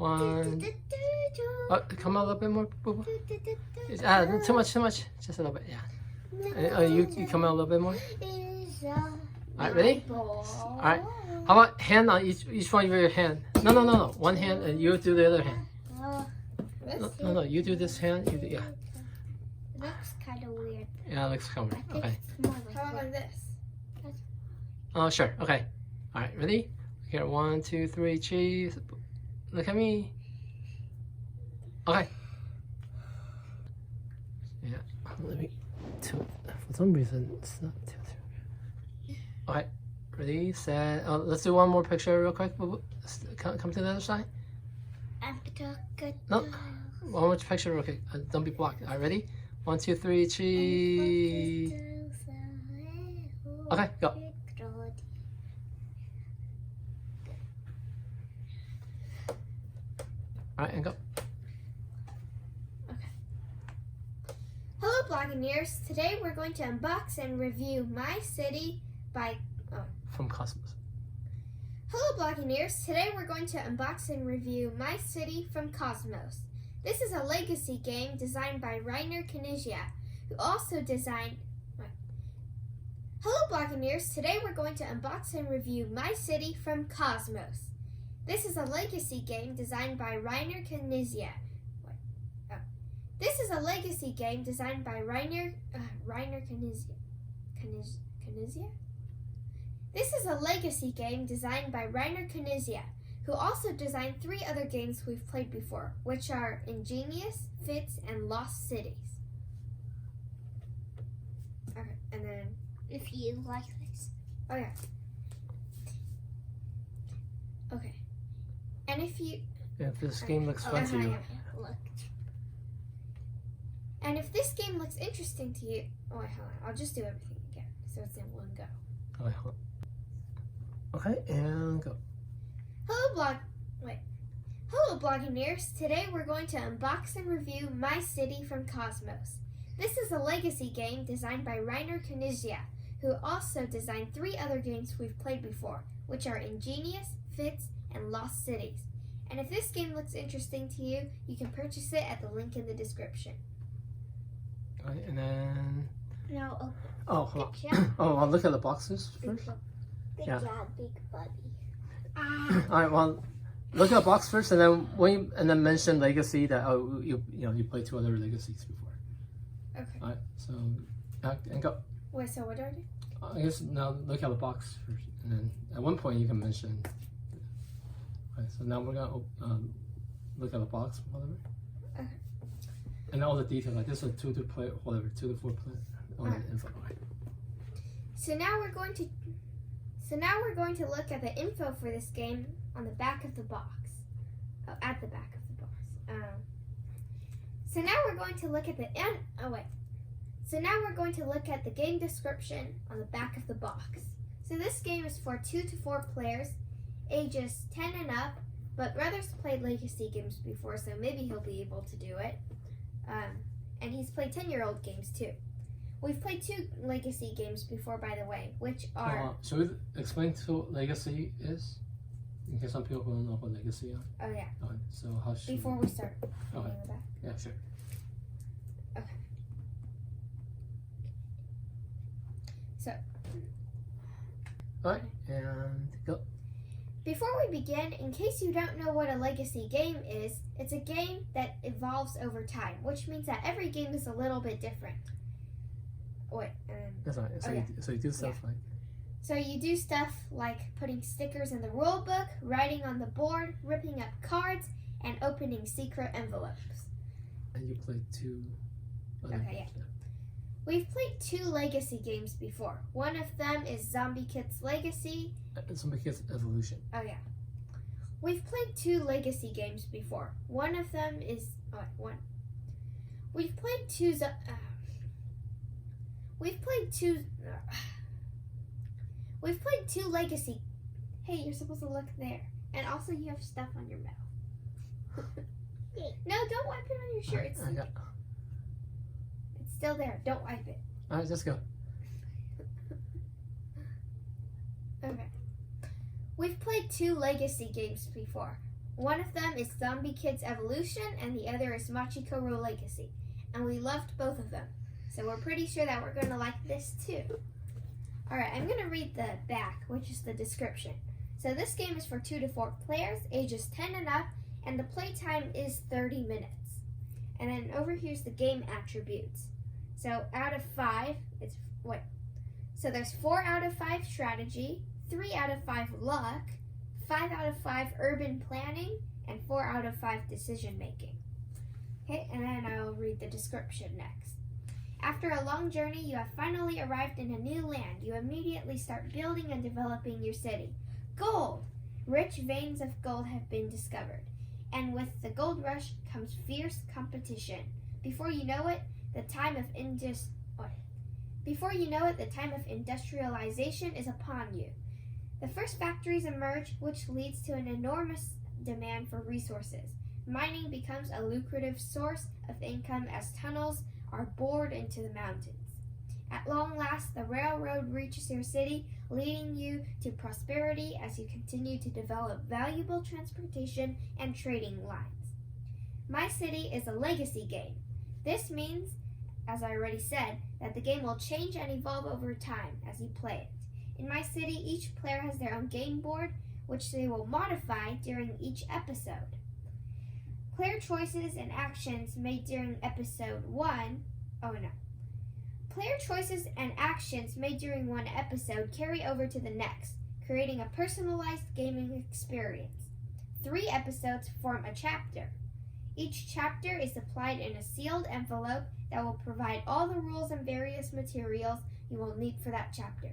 One. Oh, come a little bit more. Boo -boo. Too much. Just a little bit. Yeah. You come out a little bit more. All right, ready? All right. How about hand on each one of your hand? No. One hand, and you do the other hand. No. You do this hand. You do, yeah. It looks kind of weird. Yeah, it looks kind of weird. Okay. How about this? Oh, sure. Okay. All right, ready? Here, 1, 2, 3, cheese. Look at me. Okay. Yeah. Let me tilt. For some reason, it's not tilted. Okay. Ready, set. Let's do one more picture real quick. Come to the other side. No. One more picture real quick. Don't be blocked. All right, ready? 1, 2, 3, cheese. Okay, go. All right, and go. Okay. Hello, Bloggineers. Today we're going to unbox and review My City by... From Cosmos. Hello, Bloggineers. Today we're going to unbox and review My City from Cosmos. This is a legacy game designed by Reiner Knizia, who also designed... Hello, Bloggineers. Today we're going to unbox and review My City from Cosmos. This is a legacy game designed by Reiner Knizia. This is a legacy game designed by Reiner Knizia. Knizia? This is a legacy game designed by Reiner Knizia, who also designed 3 other games we've played before, which are Ingenious, Fits, and Lost Cities. Okay, and then... If you like this. Oh, yeah. Okay. And if you... Yeah, if this game looks fun to you. Look. And if this game looks interesting to you... Oh, wait, hold on. I'll just do everything again, so it's in one go. Okay, and go. Hello, Bloggineers. Today we're going to unbox and review My City from Cosmos. This is a legacy game designed by Reiner Knizia, who also designed 3 other games we've played before, which are Ingenious, Fits, and Lost Cities. And if this game looks interesting to you, you can purchase it at the link in the description. All right, and then... No, hold on. I'll look at the boxes first. Good job, big buddy. All right, well, look at the box first, and then mention legacy that you played 2 other legacies before. Okay. All right, so and go. Wait, so what do I do? I guess now look at the box first, and then at one point you can mention. Okay, so now we're gonna look at the box, whatever. Okay. And all the details, like this is 2 to play, whatever, 2 to 4 play, all the info. Right. So now we're going to look at the info for this game on the back of the box. Oh, at the back of the box. So now we're going to look at the So now we're going to look at the game description on the back of the box. So this game is for 2 to 4 players, ages 10 and up, but Brothers played legacy games before, so maybe he'll be able to do it. And he's played 10-year-old games too. We've played 2 legacy games before, by the way, which are... Should we explain what legacy is? In case some people don't know what legacy are. Oh, yeah. Okay, so how should Before we start. Okay. Yeah, sure. Okay. So. Alright, and go. Before we begin, in case you don't know what a legacy game is, it's a game that evolves over time, which means that every game is a little bit different. Wait, that's right. So you do stuff like... So you do stuff like putting stickers in the rule book, writing on the board, ripping up cards, and opening secret envelopes. And you played 2... Okay, yeah. We've played 2 legacy games before. One of them is Zombie Kids Legacy. Zombie Kids Evolution. Oh, yeah. We've played 2 legacy games before. One of them is... We've played 2... We've played 2 legacy... Hey, you're supposed to look there. And also you have stuff on your mouth. No, don't wipe it on your shirt. It's still there. Don't wipe it. Alright, let's go. Okay. We've played 2 legacy games before. One of them is Zombie Kids Evolution, and the other is Machikoro Legacy. And we loved both of them. So we're pretty sure that we're going to like this too. Alright, I'm going to read the back, which is the description. So this game is for 2 to 4 players, ages 10 and up, and the playtime is 30 minutes. And then over here's the game attributes. So out of 5, So there's 4 out of 5 strategy, 3 out of 5 luck, 5 out of 5 urban planning, and 4 out of 5 decision making. Okay, and then I'll read the description next. After a long journey, you have finally arrived in a new land. You immediately start building and developing your city. Gold! Rich veins of gold have been discovered. And with the gold rush comes fierce competition. Before you know it, the time of industrialization is upon you. The first factories emerge, which leads to an enormous demand for resources. Mining becomes a lucrative source of income as tunnels are bored into the mountains. At long last, the railroad reaches your city, leading you to prosperity as you continue to develop valuable transportation and trading lines. My City is a legacy game. This means, as I already said, that the game will change and evolve over time as you play it. In My City, each player has their own game board, which they will modify during each episode. Player choices and actions made during episode 1 Player choices and actions made during one episode carry over to the next, creating a personalized gaming experience. 3 episodes form a chapter. Each chapter is supplied in a sealed envelope that will provide all the rules and various materials you will need for that chapter.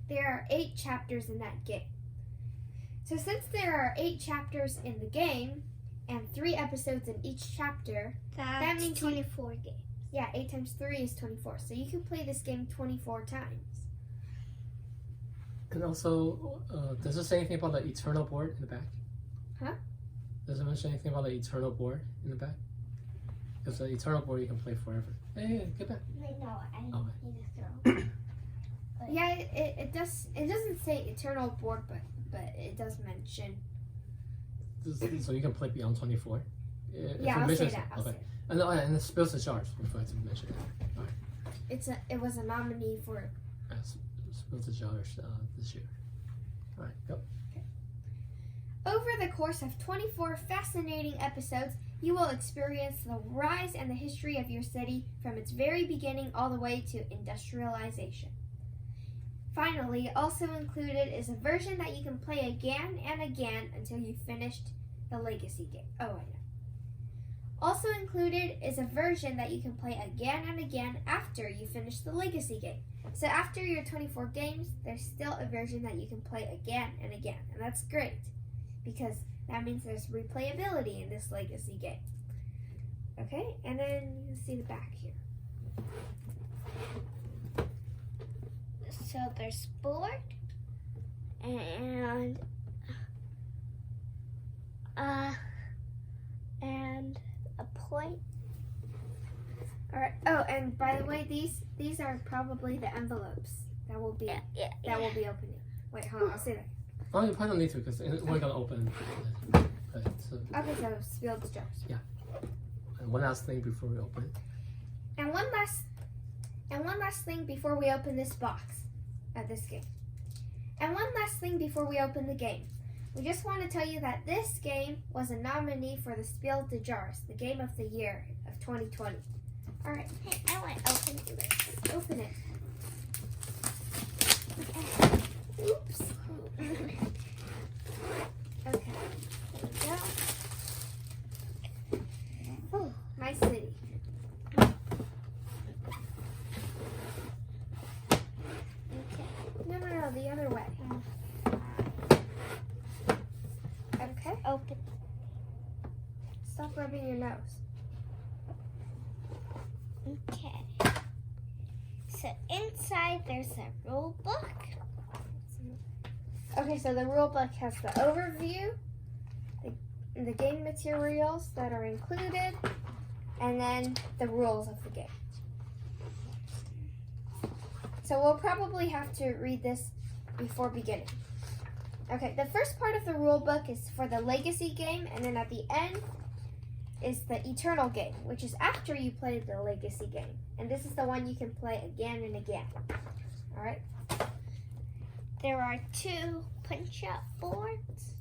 There are 8 chapters in that game. So since there are 8 chapters in the game, and 3 episodes in each chapter, that means 24 games. Yeah, 8 times 3 is 24. So you can play this game 24 times. And also, does it say anything about the Eternal board in the back? Huh? Does it mention anything about the Eternal board in the back? Because the Eternal board you can play forever. Hey, get back. Wait, no, I Okay. need to throw. Yeah, it doesn't say Eternal board, but it does mention. So you can play beyond 24? Yeah, I'll say that. I'll Okay. say that. And it spills the jars. I forgot to mention that. Alright. It was a nominee for. Spills the jars this year. Alright, go. Over the course of 24 fascinating episodes, you will experience the rise and the history of your city from its very beginning all the way to industrialization. Finally, also included is a version that you can play again and again until you've finished the legacy game. Oh, I know. Also included is a version that you can play again and again after you finish the legacy game. So after your 24 games, there's still a version that you can play again and again. And that's great, because that means there's replayability in this legacy game. Okay, and then you can see the back here. So there's board and a point. All right. Oh, and by the way, these are probably the envelopes that will be will be opening. Wait, hold on. I'll say that. Oh, you probably don't need to because we're gonna open. Okay, Okay, so spilled the jars. and one last thing before we open. And one last thing before we open this box of this game. And one last thing before we open the game. We just want to tell you that this game was a nominee for the Spiel des Jahres, the game of the year of 2020. All right. Hey, I want to open this. Open it. Oops. Okay. There we go. Oh, My City. No, the other way. Okay. Open. Stop rubbing your nose. Okay. So inside there's a rule book. Okay, so the rule book has the overview, the game materials that are included, and then the rules of the game. So we'll probably have to read this before beginning. Okay, the first part of the rule book is for the Legacy game, and then at the end is the Eternal game, which is after you play the Legacy game. And this is the one you can play again and again. All right? There are 2 punch-out boards.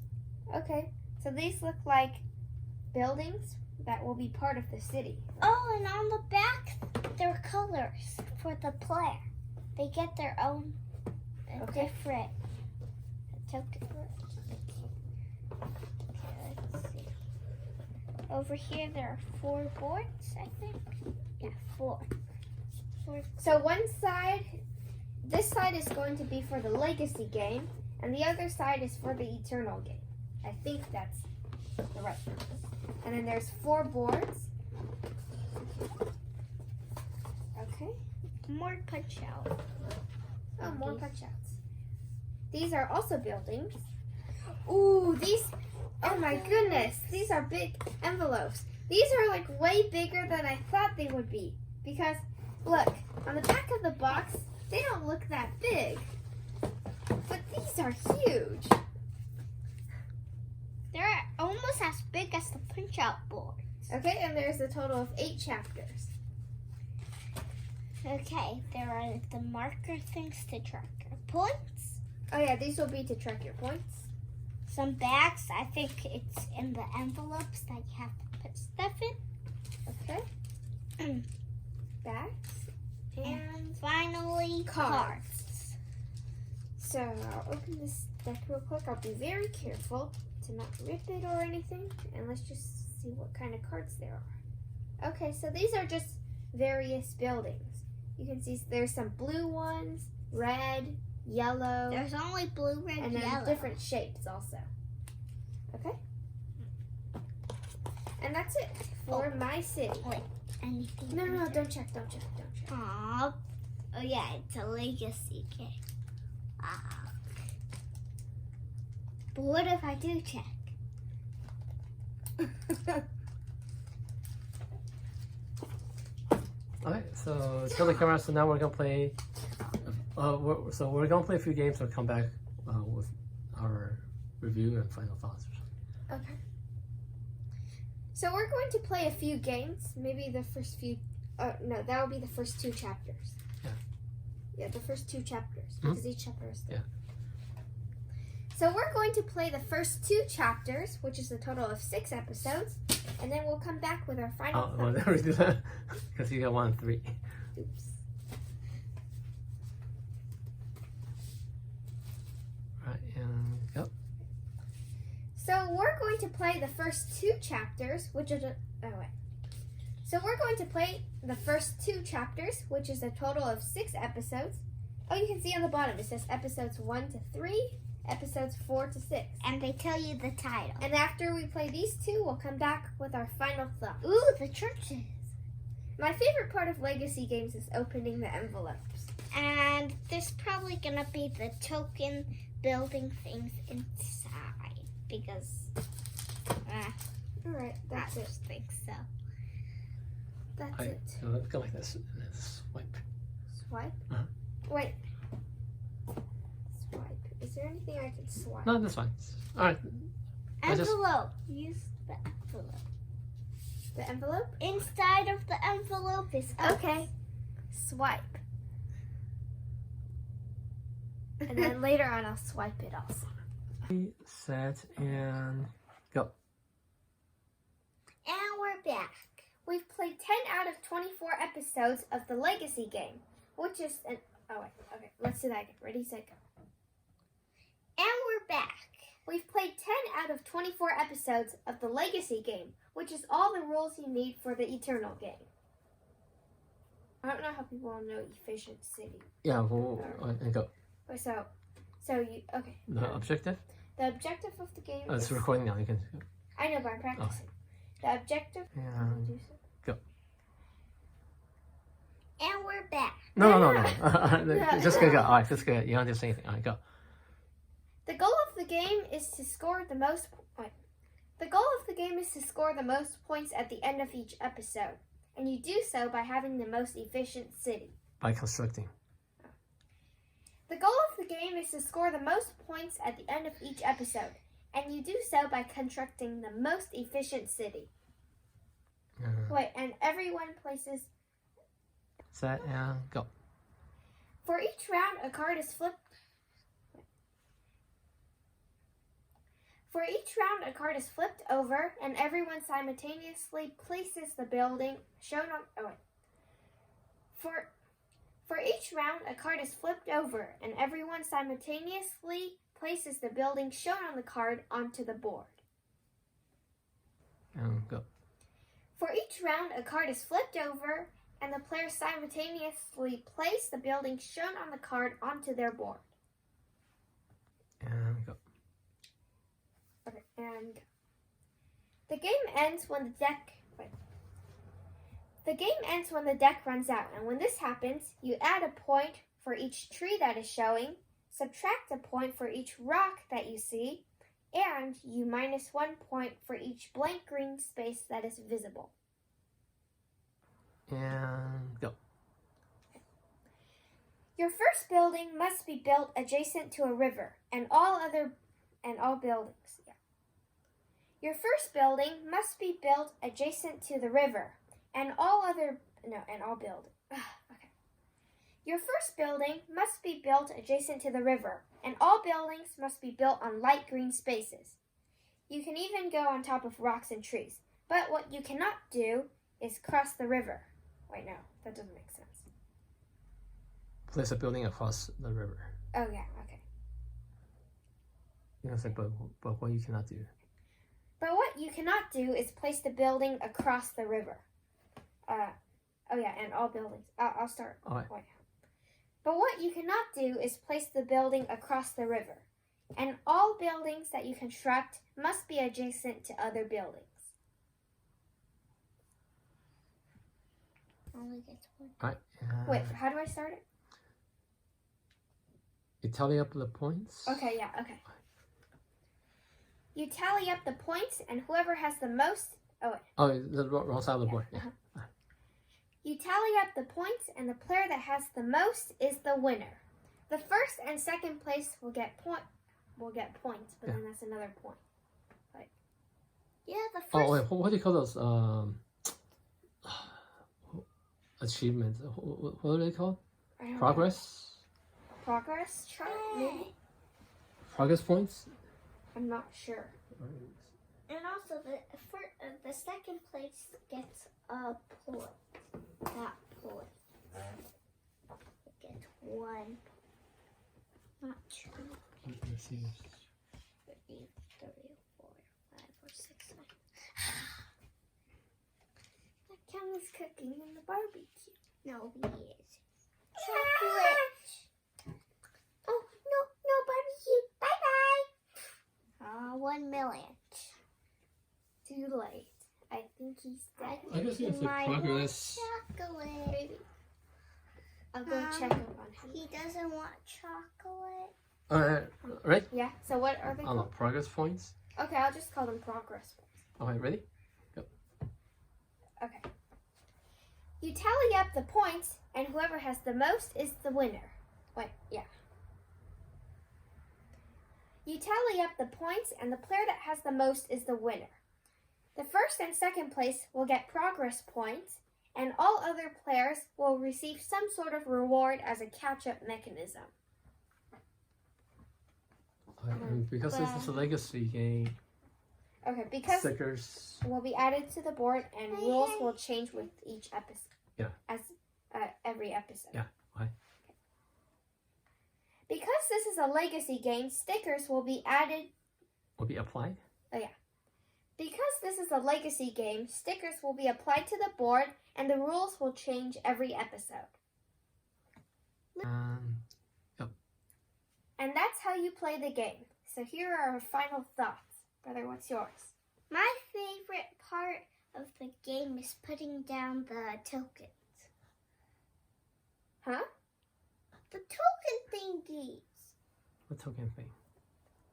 Okay, so these look like buildings that will be part of the city. Oh, and on the back, there are colors for the player. They get their own different token. Okay, let's see. Over here, there are 4 boards, I think. Yeah, 4. So one side, this side is going to be for the Legacy game, and the other side is for the Eternal game. I think that's the right one. And then there's 4 boards. Okay. More punch-out. Oh, more punch-outs. These are also buildings. Ooh, these, oh my goodness, these are big envelopes. These are like way bigger than I thought they would be. Because, look, on the back of the box, they don't look that big. But these are huge. They're almost as big as the punch-out boards. Okay, and there's a total of 8 chapters. Okay, there are the marker things to track your points. Oh yeah, these will be to track your points. Some bags, I think it's in the envelopes that you have to put stuff in. Okay. Bags. And finally, cards. So I'll open this deck real quick. I'll be very careful to not rip it or anything. And let's just see what kind of cards there are. Okay, so these are just various buildings. You can see there's some blue ones, red, yellow. There's only blue, red, and then yellow. different shapes also. Okay? And that's it for my city. Wait, anything? No, don't check. Aw. Oh yeah, it's a legacy game. But what if I do check? Okay, so kill the camera. So now we're gonna play. We're gonna play a few games and come back with our review and final thoughts. Okay. So we're going to play a few games. Maybe the first few. No, that will be the first 2 chapters. Yeah. Yeah, the first 2 chapters Mhm. because each chapter is. Yeah. So we're going to play the first 2 chapters, which is a total of 6 episodes, and then we'll come back with our final. Oh, well, there we do that because you got 1 and 3. Oops. Right, and go. So we're going to play the first 2 chapters, which is So we're going to play the first 2 chapters, which is a total of 6 episodes. Oh, you can see on the bottom it says episodes 1 to 3, episodes 4 to 6. And they tell you the title. And after we play these 2, we'll come back with our final thoughts. Ooh, the churches. My favorite part of Legacy games is opening the envelopes. And there's probably gonna be the token building things inside because All right, I that's it. just think so. That's Right, it. so let's go like this. And then swipe. Swipe. Uh-huh. Wait. Swipe. Is there anything I can swipe? No, that's fine. All right. I just- Envelope. Use the envelope. The envelope? Inside of the envelope is Okay. Swipe. And then later on I'll swipe it also. Set and go. And we're back. We've played 10 out of 24 episodes of the Legacy game, which is an... Oh, wait. Okay, let's do that again. Ready, set, go. And we're back. We've played 10 out of 24 episodes of the Legacy game, which is all the rules you need for the Eternal game. I don't know how people will know Efficient City. Yeah, and go. So you... Okay. The objective? The objective of the game It's is... recording now. You can I know, but I'm practicing. The objective... and go. And we're back. No. Just go. All right, just go. You don't have to say anything. All right, go. The goal of the game is to score the most... Wait. The goal of the game is to score the most points at the end of each episode. And you do so by having the most efficient city. By constructing. The goal of the game is to score the most points at the end of each episode, and you do so by constructing the most efficient city. Wait, and everyone places... Set and go. For each round, a card is flipped. For each round, a card is flipped over, and everyone simultaneously places the building shown on. Oh wait. For each round, a card is flipped over, and everyone simultaneously places the building shown on the card onto the board. And go. For each round, a card is flipped over, and the players simultaneously place the building shown on the card onto their board. And go. Okay, and go. The game ends when the deck. Wait. The game ends when the deck runs out, and when this happens, you add a point for each tree that is showing, subtract a point for each rock that you see, and you minus 1 point for each blank green space that is visible. And go. Your first building must be built adjacent to a river, and all buildings. Yeah. Your first building must be built adjacent to the river, and all buildings. Okay. Your first building must be built adjacent to the river, and all buildings must be built on light green spaces. You can even go on top of rocks and trees, but what you cannot do is cross the river. Wait, no, that doesn't make sense. Place a building across the river. Oh, yeah, okay. You know, it's like, but what you cannot do. But what you cannot do is place the building across the river. Oh yeah, and all buildings. I'll start. All right. Wait. But what you cannot do is place the building across the river. And all buildings that you construct must be adjacent to other buildings. Only gets one. All right. Wait, how do I start it? You tally up the points. Okay, yeah, okay. You tally up the points, and whoever has the most... Oh, wait. Oh, the wrong side of the board. Yeah. You tally up the points, and the player that has the most is the winner. The first and second place will get points, but then that's another point. Yeah, the first. Oh, wait, what do you call those? Achievements. What are they called? I don't know. Progress? Progress chart, maybe? Progress points? I'm not sure. And also, the second place gets a point. That point. It gets 1. Not true. Let's see. 3, 4, 5, or 6, 9. That Cam is cooking in the barbecue. No, he is. Chocolate. Oh, no barbecue. Bye-bye. 1 million. Too late. I think he's dead. I guess you have to progress. Chocolate. Maybe. I'll go check up on him. He doesn't want chocolate. Right? Yeah, so what are they Oh no, called? progress points. Okay, I'll just call them progress points. Okay, ready? Okay. You tally up the points, and whoever has the most is the winner. Wait, yeah. You tally up the points, and the player that has the most is the winner. The first and second place will get progress points, and all other players will receive some sort of reward as a catch-up mechanism. And because this is a legacy game, Okay, because stickers. will be added to the board, and rules will change with each episode. Yeah. As every episode. Yeah, why? Because this is a legacy game, stickers will be added. Will be applied. Because this is a legacy game, stickers will be applied to the board, and the rules will change every episode. And that's how you play the game. So here are our final thoughts. Brother, what's yours? My favorite part of the game is putting down the tokens. Huh? The token thingies. What token thing?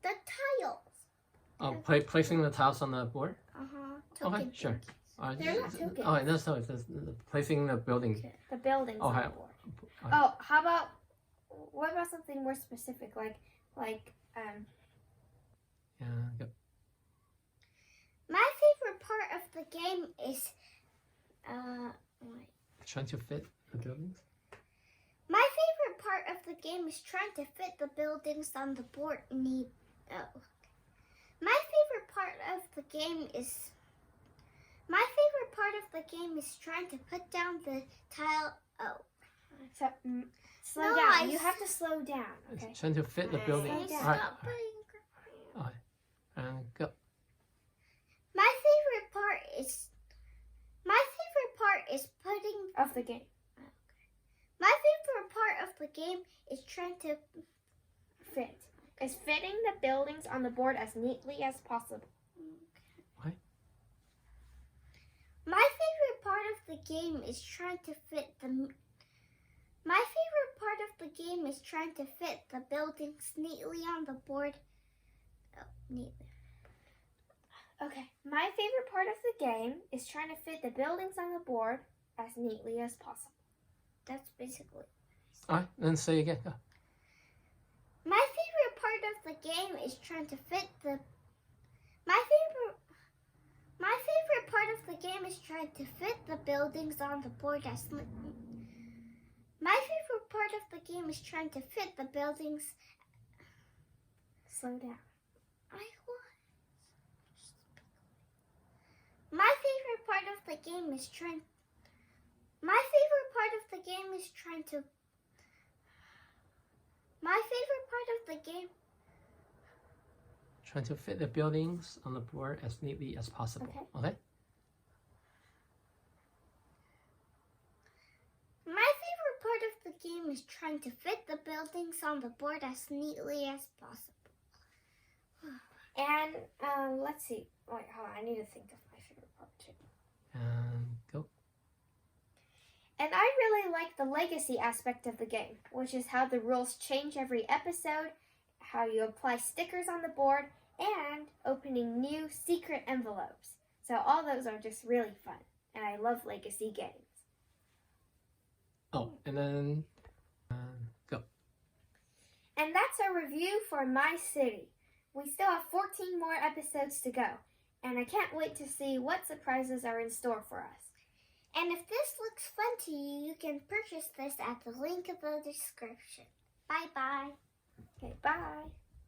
The tiles. Oh, placing the tiles on the board. Token Okay, sure. thingies. They're not tokens. Oh, that's no. It's placing the building. The buildings on Okay. the board. Oh, how about what about something more specific, like Yeah, go. My favorite part of the game is wait. Trying to fit the buildings. My favorite part of the game is trying to fit the buildings on the board. My favorite part of the game is trying to put down the tile. so, slow No, down. You have to slow down. Okay. Trying to fit the building. Can you Slow All right. stop putting- And go. My favorite part is putting. Of the game. My favorite part of the game is trying to. Fit. Is fitting the buildings on the board as neatly as possible. Why? My favorite part of the game is trying to fit the. My favorite part of the game is trying to fit the buildings neatly on the board. Neatly. Okay. My favorite part of the game is trying to fit the buildings on the board as neatly as possible. That's basically. All right. Then say again. Go. My favorite part of the game is trying to fit the. My favorite part of the game is trying to fit the buildings on the board as. My favorite part of the game is trying to fit the buildings. Slow down. My favorite part of the game is trying. My favorite part of the game is trying to. My favorite part of the game. Trying to fit the buildings on the board as neatly as possible. Okay. My favorite part of the game is trying to fit the buildings on the board as neatly as possible. And let's see. Wait, hold on. I need to think of my favorite part too. And go. And I really like the legacy aspect of the game, which is how the rules change every episode, how you apply stickers on the board, and opening new secret envelopes. So all those are just really fun, and I love legacy games. Oh, and then go. And that's our review for My City. We still have 14 more episodes to go, and I can't wait to see what surprises are in store for us. And if this looks fun to you, you can purchase this at the link in the description. Bye bye. Okay, bye.